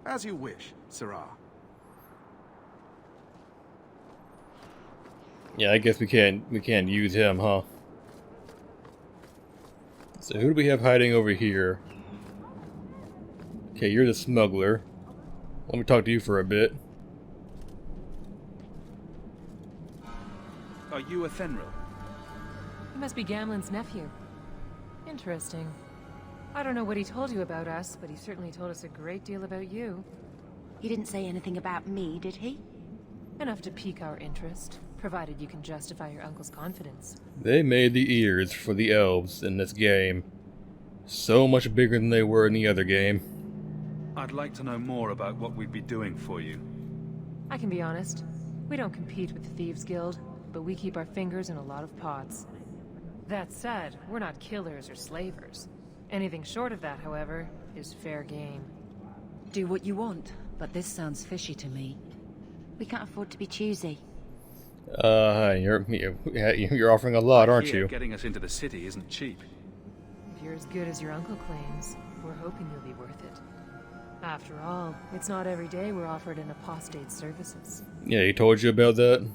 As you wish, Sirrah. Yeah, I guess we can't use him, huh? So who do we have hiding over here? Okay, you're the smuggler. Let me talk to you for a bit. Are you a Fenrir? He must be Gamlen's nephew. Interesting. I don't know what he told you about us, but he certainly told us a great deal about you. He didn't say anything about me, did he? Enough to pique our interest, provided you can justify your uncle's confidence. They made the ears for the elves in this game so much bigger than they were in the other game. I'd like to know more about what we'd be doing for you. I can be honest. We don't compete with the Thieves Guild, but we keep our fingers in a lot of pots. That said, we're not killers or slavers. Anything short of that, however, is fair game. Do what you want, but this sounds fishy to me. We can't afford to be choosy. You're offering a lot, aren't you? Getting us into the city isn't cheap. If you're as good as your uncle claims, we're hoping you'll be worth it. After all, it's not every day we're offered an apostate's services. Yeah, he told you about that?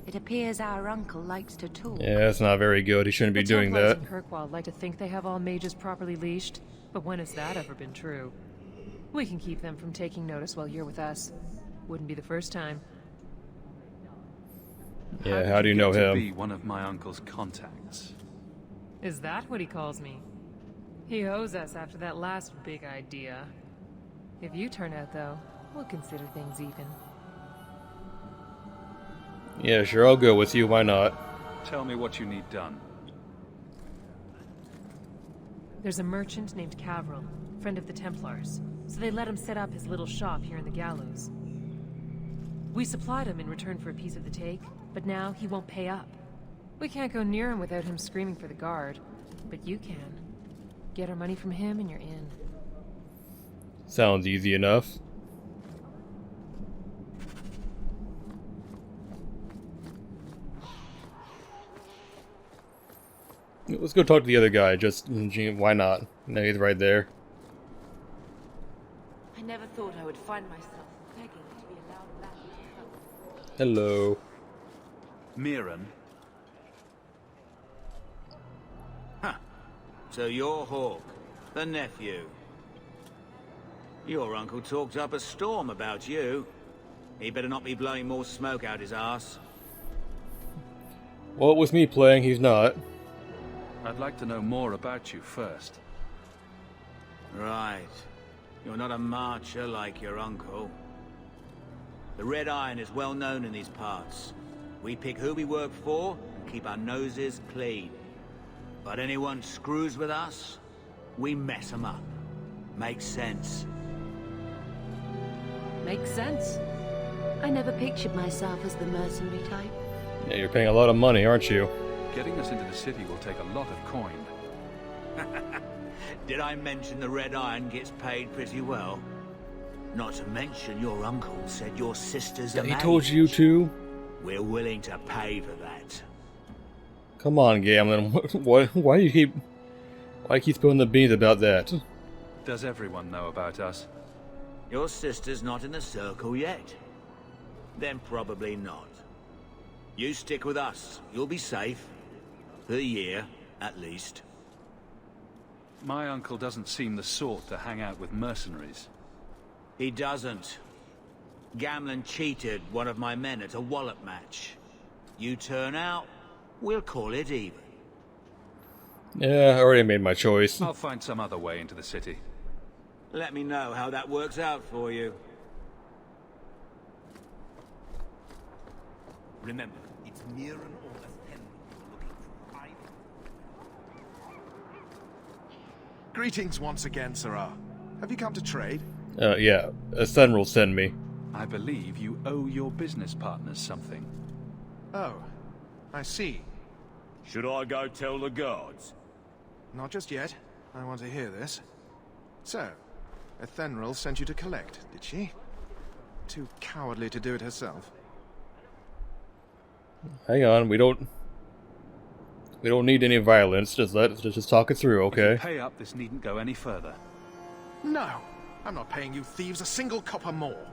It appears our uncle likes to talk. Yeah, that's not very good. He shouldn't be doing that. The Templars in Kirkwall like to think they have all mages properly leashed, but when has that ever been true? We can keep them from taking notice while you're with us. Wouldn't be the first time. Yeah, how do you know him? Be one of my uncle's contacts. Is that what he calls me? He owes us after that last big idea. If you turn out, though, we'll consider things even. Yeah, sure, I'll go with you. Why not? Tell me what you need done. There's a merchant named Cavril, friend of the Templars, so they let him set up his little shop here in the Gallows. We supplied him in return for a piece of the take, but now he won't pay up. We can't go near him without him screaming for the guard, but you can. Get our money from him and you're in. Sounds easy enough. Let's go talk to the other guy, just why not? No, he's right there. I never thought I would find myself begging to be allowed back to help. Hello. Mirren. Huh. So you're Hawk, the nephew. Your uncle talked up a storm about you. He better not be blowing more smoke out his ass. Well, with me playing, he's not. I'd like to know more about you first. Right. You're not a marcher like your uncle. The Red Iron is well known in these parts. We pick who we work for and keep our noses clean. But anyone screws with us, we mess them up. Makes sense. Makes sense. I never pictured myself as the mercenary type. Yeah, you're paying a lot of money, aren't you? Getting us into the city will take a lot of coin. Did I mention the Red Iron gets paid pretty well? Not to mention your uncle said your sister's a He mage. told you to? We're willing to pay for that. Come on, Gamlen. Why do you keep spilling the beans about that? Does everyone know about us? Your sister's not in the circle yet. Then probably not. You stick with us. You'll be safe. For a year, at least. My uncle doesn't seem the sort to hang out with mercenaries. He doesn't. Gamlen cheated one of my men at a wallop match. You turn out, we'll call it even. Yeah, I already made my choice. I'll find some other way into the city. Let me know how that works out for you. Remember, it's Mirren or the Fen you're looking for. Greetings once again, Sirrah. Have you come to trade? Yeah, a son will send me. I believe you owe your business partners something. Oh, I see. Should I go tell the guards? Not just yet. I want to hear this. So, Ethenril sent you to collect, did she? Too cowardly to do it herself. Hang on, we don't need any violence. Just talk it through, If you okay? pay up, this needn't go any further. No! I'm not paying you thieves a single copper more.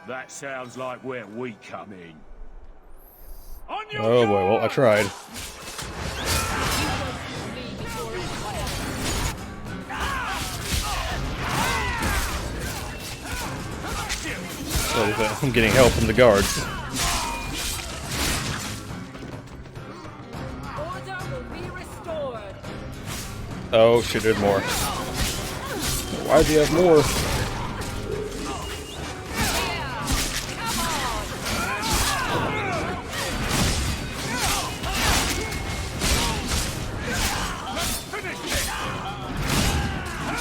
That sounds like where we come in. Oh boy, well, I tried. So I'm getting help from the guards. Order will be restored. Oh shit, there's more. Why do you have more?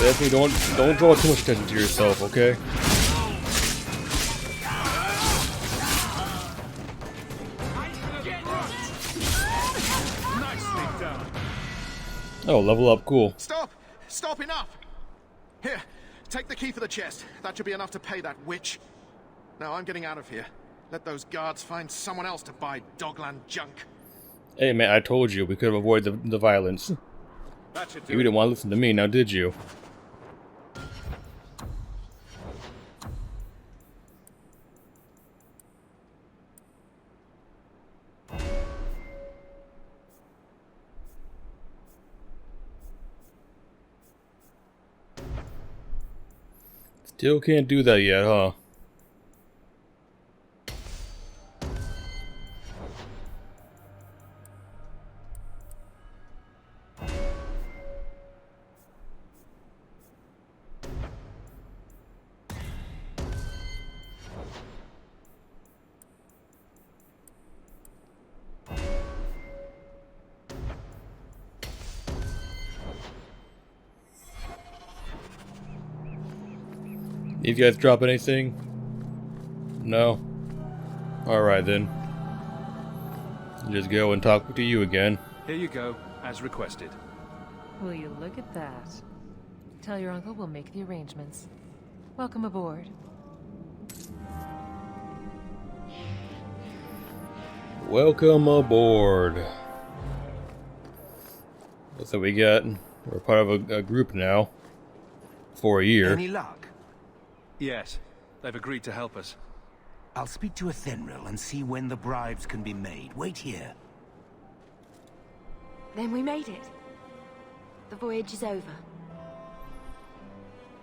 Definitely don't draw too much attention to yourself, okay? Oh, level up, cool. Stop! Stop, enough! Here, take the key for the chest. That should be enough to pay that witch. Now I'm getting out of here. Let those guards find someone else to buy Dogland junk. Hey man, I told you we could have avoided the violence. You didn't want to listen to me, now did you? Still can't do that yet, huh? You guys drop anything? No? Alright then. Just go and talk to you again. Here you go, as requested. Will you look at that? Tell your uncle we'll make the arrangements. Welcome aboard. Welcome aboard. So we're part of a group now. For a year. Any luck? Yes, they've agreed to help us. I'll speak to a Thenril and see when the bribes can be made. Wait here. Then we made it. The voyage is over.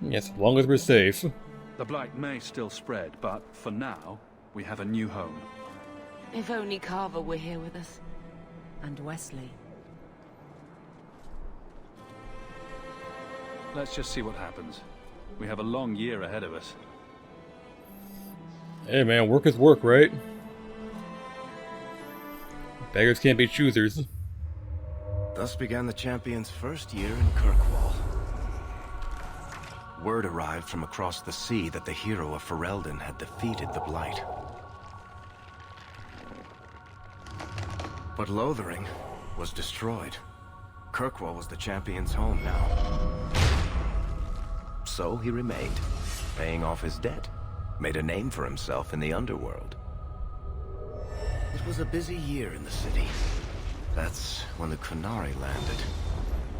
Yes, as long as we're safe. The blight may still spread, but for now, we have a new home. If only Carver were here with us. And Wesley. Let's just see what happens. We have a long year ahead of us. Hey man, work is work, right? Beggars can't be choosers. Thus began the champion's first year in Kirkwall. Word arrived from across the sea that the hero of Ferelden had defeated the Blight. But Lothering was destroyed. Kirkwall was the champion's home now. So he remained, paying off his debt, made a name for himself in the underworld. It was a busy year in the city. That's when the Qunari landed.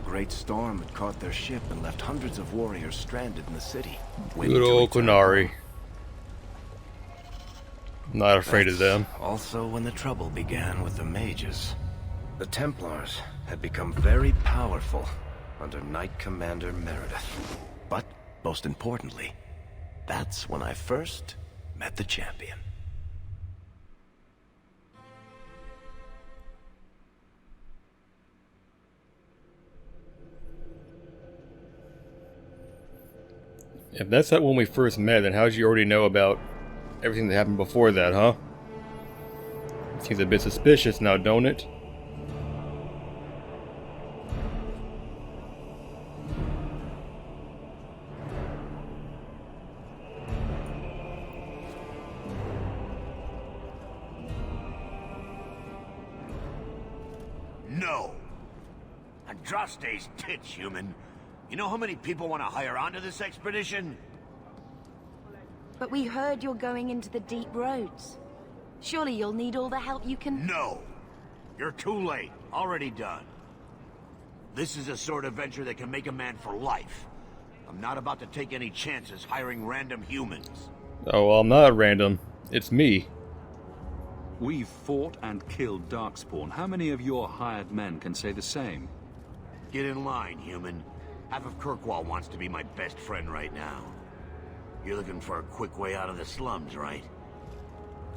A great storm had caught their ship and left hundreds of warriors stranded in the city. Good old Qunari. Not afraid of them. Also when the trouble began with the mages. The Templars had become very powerful under Knight Commander Meredith. But, most importantly, that's when I first met the champion. If that's not when we first met, then how did you already know about everything that happened before that, huh? Seems a bit suspicious now, don't it? No. Andraste's tits, human. You know how many people want to hire onto this expedition? But we heard you're going into the deep roads. Surely you'll need all the help you can... No. You're too late. Already done. This is a sort of venture that can make a man for life. A I'm not about to take any chances hiring random humans. Oh, well, I'm not random. It's me. We've fought and killed Darkspawn. How many of your hired men can say the same? Get in line, human. Half of Kirkwall wants to be my best friend right now. You're looking for a quick way out of the slums, right?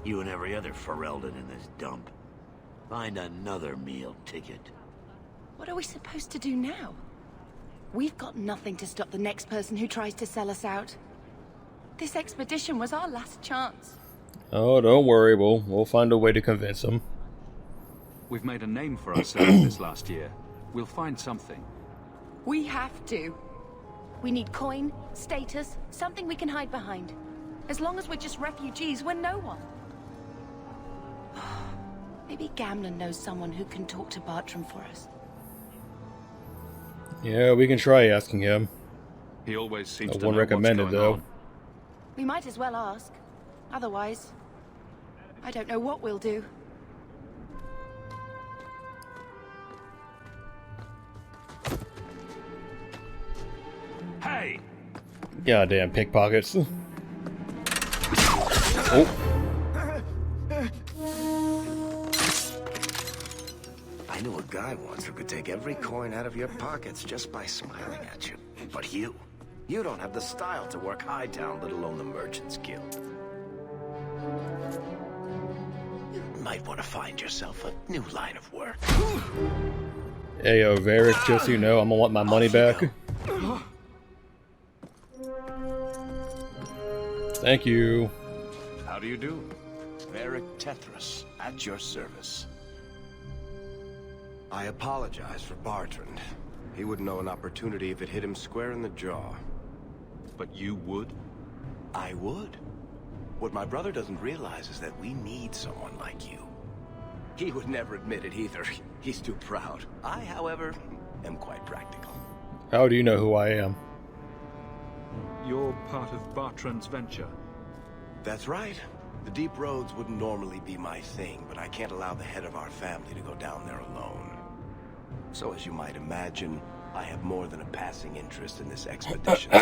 You and every other Ferelden in this dump. Find another meal ticket. What are we supposed to do now? We've got nothing to stop the next person who tries to sell us out. This expedition was our last chance. Oh, don't worry. We'll find a way to convince them. We've made a name for ourselves this last year. We'll find something. We have to. We need coin, status, something we can hide behind. As long as we're just refugees, we're no one. Maybe Gamlen knows someone who can talk to Bartram for us. Yeah, we can try asking him. He always seems I to won't know recommend what's it, going though. on. We might as well ask. Otherwise, I don't know what we'll do. Hey! Goddamn pickpockets. Oh. I knew a guy once who could take every coin out of your pockets just by smiling at you. But you don't have the style to work Hightown, let alone the Merchants Guild. You might want to find yourself a new line of work. Hey, yo, Varric, just so you know, I'm gonna want my money back. Thank you. How do you do? Varric Tethras, at your service. I apologize for Bartrand. He wouldn't know an opportunity if it hit him square in the jaw. But you would? I would. What my brother doesn't realize is that we need someone like you. He would never admit it either. He's too proud. I, however, am quite practical. How do you know who I am? You're part of Bartrand's venture. That's right. The deep roads wouldn't normally be my thing, but I can't allow the head of our family to go down there alone. So as you might imagine, I have more than a passing interest in this expedition.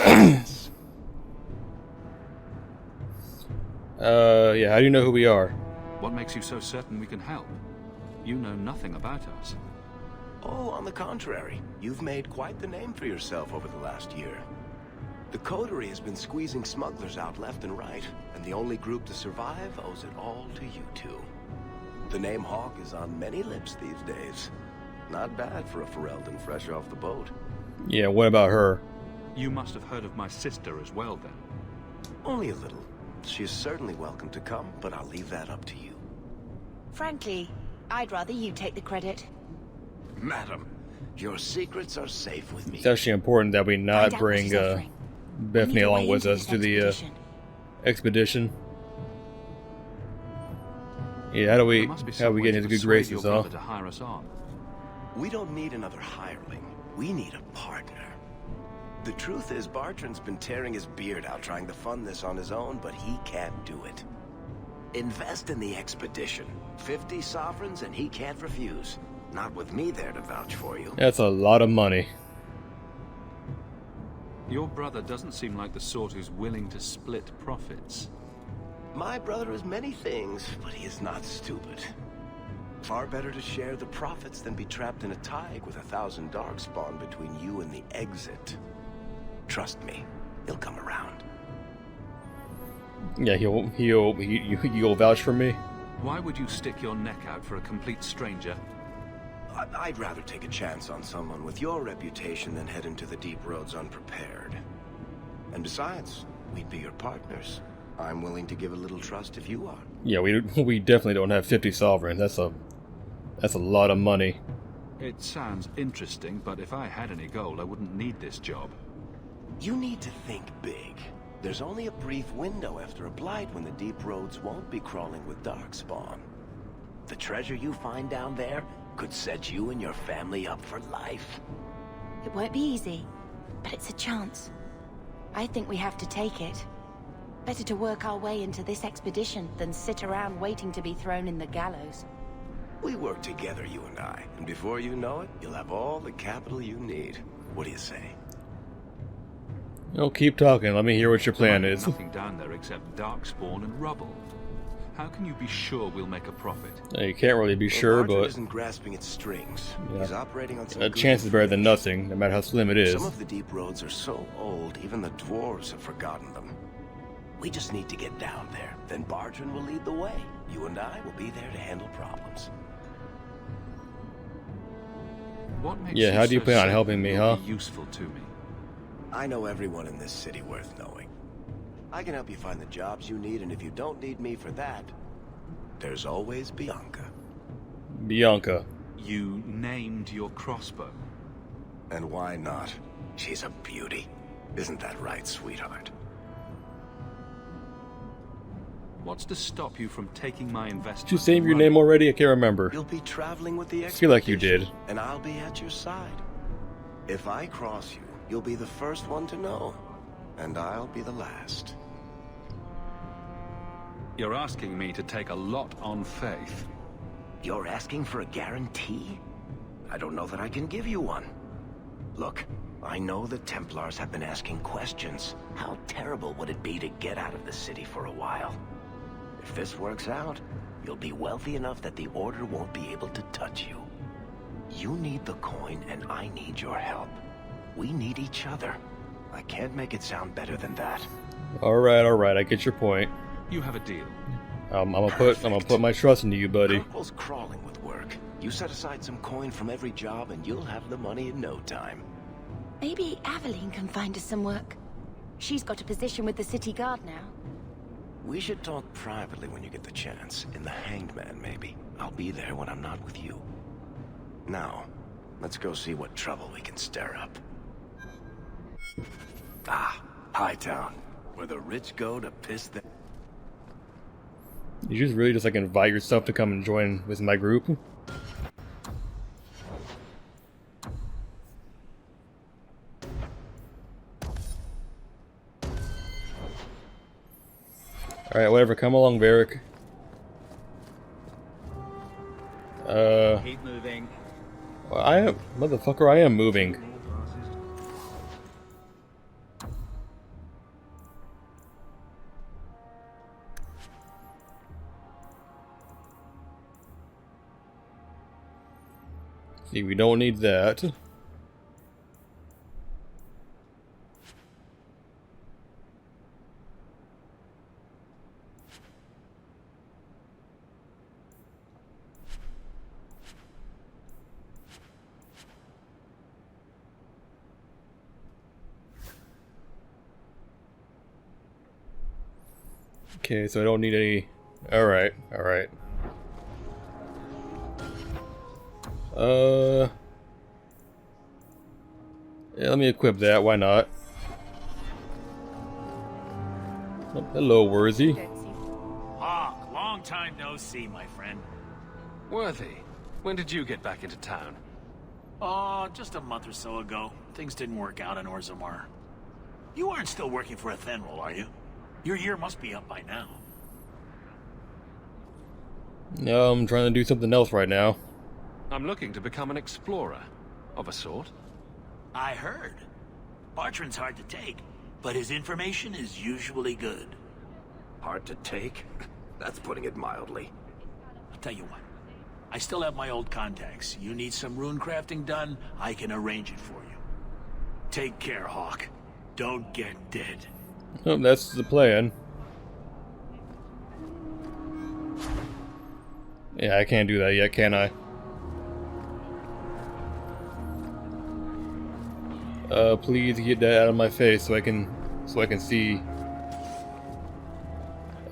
Yeah, how do you know who we are? What makes you so certain we can help? You know nothing about us. Oh, on the contrary. You've made quite the name for yourself over the last year. The Coterie has been squeezing smugglers out left and right, and the only group to survive owes it all to you two. The name Hawk is on many lips these days. Not bad for a Ferelden fresh off the boat. Yeah, what about her? You must have heard of my sister as well, then. Only a little. She is certainly welcome to come, but I'll leave that up to you. Frankly, I'd rather you take the credit. Madam, your secrets are safe with me. It's actually important that we Find not out what bring she's offering. We Bethany need a along way with into us this to the expedition. expedition. Yeah, how do we There must be how some we way get to into good persuade your graces, huh? brother to hire us on. We don't need another hireling. We need a partner. The truth is, Bartrand's been tearing his beard out trying to fund this on his own, but he can't do it. Invest in the expedition. 50 sovereigns and he can't refuse. Not with me there to vouch for you. That's a lot of money. Your brother doesn't seem like the sort who's willing to split profits. My brother is many things, but he is not stupid. Far better to share the profits than be trapped in a tide with 1,000 darkspawn between you and the exit. Trust me, he'll come around. Yeah, you'll vouch for me. Why would you stick your neck out for a complete stranger? I'd rather take a chance on someone with your reputation than head into the deep roads unprepared. And besides, we'd be your partners. I'm willing to give a little trust if you are. Yeah, we definitely don't have 50 sovereigns. That's a lot of money. It sounds interesting, but if I had any gold, I wouldn't need this job. You need to think big. There's only a brief window after a blight when the deep roads won't be crawling with darkspawn. The treasure you find down there could set you and your family up for life. It won't be easy, but it's a chance. I think we have to take it. Better to work our way into this expedition than sit around waiting to be thrown in the gallows. We work together, you and I, and before you know it, you'll have all the capital you need. What do you say? No, keep talking. Let me hear what your plan There might be is. nothing down there except darkspawn and rubble. How can you be sure we'll make a profit? You can't really be sure, Barton but isn't grasping at strings. Yeah. He's operating on some a good chance is better than information. nothing, no matter how slim it is. Some of the deep roads are so old, even the dwarves have forgotten them. We just need to get down there. Then Barton will lead the way. You and I will be there to handle problems. What makes Yeah, how do you so plan on certain helping me, you'll huh? be useful to me? I know everyone in this city worth knowing. I can help you find the jobs you need, and if you don't need me for that, there's always Bianca. Bianca. You named your crossbow. And why not? She's a beauty. Isn't that right, sweetheart? What's to stop you from taking my investment? Did you save your and name already? I can't remember. You'll be traveling with the I feel like you did. expedition, and I'll be at your side. If I cross you, you'll be the first one to know, and I'll be the last. You're asking me to take a lot on faith. You're asking for a guarantee? I don't know that I can give you one. Look, I know the Templars have been asking questions. How terrible would it be to get out of the city for a while? If this works out, you'll be wealthy enough that the Order won't be able to touch you. You need the coin, and I need your help. We need each other. I can't make it sound better than that. Alright, I get your point. You have a deal. I'm gonna put my trust into you, buddy. Kirkwell's crawling with work. You set aside some coin from every job, and you'll have the money in no time. Maybe Aveline can find us some work. She's got a position with the city guard now. We should talk privately when you get the chance. In the Hanged Man, maybe. I'll be there when I'm not with you. Now, let's go see what trouble we can stir up. Ah, Hightown, where the rich go to piss their... You just really just like invite yourself to come and join with my group? Alright, whatever, come along, Varric. Keep moving. Well, I am moving. See, we don't need that. Okay, so I don't need any... Alright. Yeah, let me equip that, why not? Oh, hello, Worthy. Hawk, long time no see, my friend. Worthy, when did you get back into town? Oh, just a month or so ago. Things didn't work out in Orzammar. You aren't still working for Athenril, are you? Your year must be up by now. No, I'm trying to do something else right now. I'm looking to become an explorer, of a sort. I heard. Bartran's hard to take, but his information is usually good. Hard to take? That's putting it mildly. I'll tell you what. I still have my old contacts. You need some rune crafting done, I can arrange it for you. Take care, Hawk. Don't get dead. Oh, that's the plan. Yeah, I can't do that yet, can I? Please get that out of my face so I can see.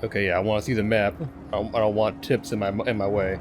Okay, yeah, I want to see the map. I don't want tips in my way.